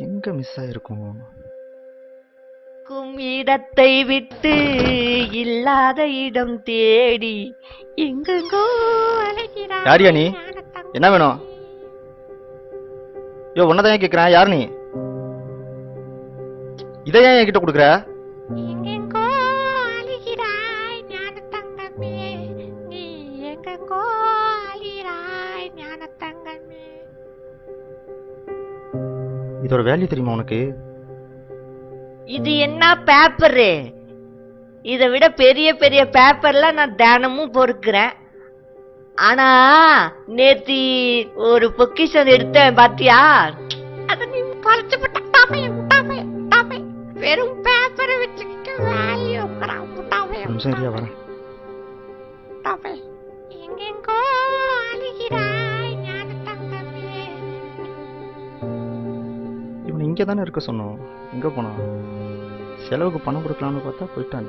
எங்க மிஸ் ஆயிருக்கும்? இடத்தை விட்டு இல்லாத இடம் தேடி எங்கெங்கோ அலைகிறாய். யாரியா நீ? என்ன வேணும்? யோ, உன்னதான் கேக்குறேன். யார் நீ? இதை ஏன் என்கிட்ட கொடுக்குற? எங்கெங்கோ அலைகிறாய் ஞான தங்கமே, நீ எங்கெங்கோ அலைகிறாய் ஞான தங்கமே. இதோட வேல்யூ தெரியுமா உனக்கு? இது என்ன பேப்பரு? இதை விட பெரிய பெரிய பேப்பர்லாம் நான் தினமும் பொறுக்கிறேன். ஆனா நேத்தி ஒரு பொக்கிஷன் எடுத்தேன் பாத்தியா? அத நீ பறிச்சு போட்டாமே. வெறும் பேப்பரை வச்சுக்கிட்டு வேல்யூ சரியா வரேன். எங்கெங்கோ அழுகிறாய் ஞான தங்கமே. இவன் இங்கே தானே இருக்க சொன்னோம். எங்க போனா? செலவுக்கு பணம் கொடுக்கலான்னு பார்த்தா போயிட்டான்.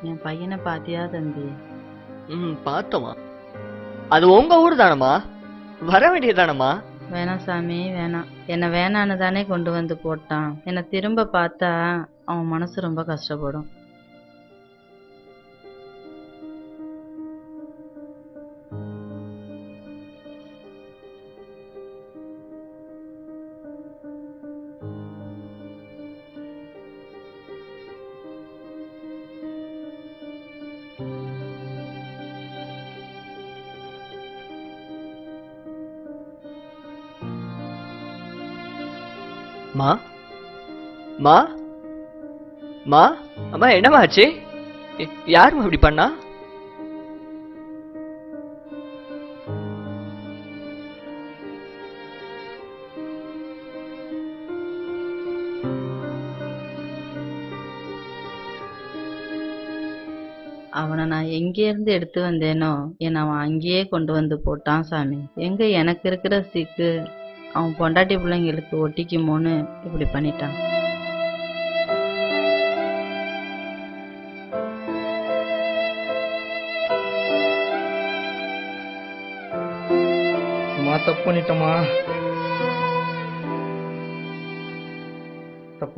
என் பையனை பாத்தியா தம்பி? பார்த்தோமா. அது உங்க ஊர் தானம்மா? வர வேண்டியதானம்மா? வேணாம் சாமி வேணாம். என்ன வேணான்னு தானே கொண்டு வந்து போட்டான். என்னை திரும்ப பார்த்தா அவன் மனசு ரொம்ப கஷ்டப்படும். மா மா மா அம்மா, என்னம்மா ஆச்சு? யாரும்மா இப்படி பண்ணா? அவனை நான் எங்கே இருந்து எடுத்து வந்தேனோ என்னை அவன் அங்கேயே கொண்டு வந்து போட்டான் சாமி. எங்க எனக்கு இருக்கிற சிக்கு அவன் பொண்டாட்டி பிள்ளைங்களுக்கு ஒட்டிக்குமோன்னு இப்படி பண்ணிட்டான். தப்பு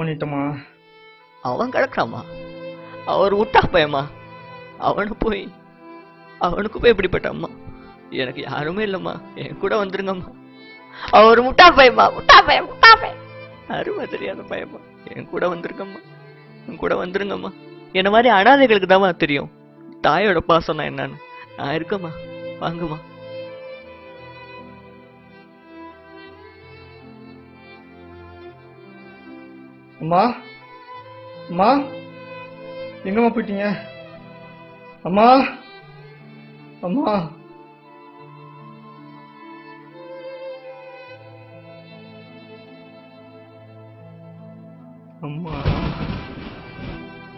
பண்ணிட்டோமா? அவன் கிடக்குறாமா? அவர் விட்டா பயமா? அவனுக்கு போய் எப்படிப்பட்டம்மா? எனக்கு யாருமே இல்லம்மா, என் கூட வந்துருங்கம்மா. அவர் முட்டா பயமா? அருமை தெரியாத பயமா? என் கூட வந்துருங்கம்மா. என்ன மாதிரி அனாதைகளுக்கு தான் தெரியும் தாயோட பாசம்னா என்னன்னு. நான் இருக்கம்மா, வாங்கம்மா. அம்மா, அம்மா, எங்கம்மா போயிட்டீங்க? அம்மா, அம்மா.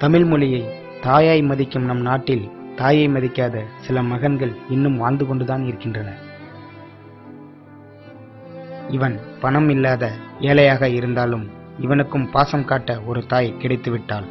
தமிழ் மொழியை தாயாய் மதிக்கும் நம் நாட்டில் தாயை மதிக்காத சில மகன்கள் இன்னும் வாழ்ந்து கொண்டுதான் இருக்கின்றனர். இவன் பணம் இல்லாத ஏழையாக இருந்தாலும் இவனுக்கும் பாசம் காட்ட ஒரு தாய் கிடைத்துவிட்டாள்.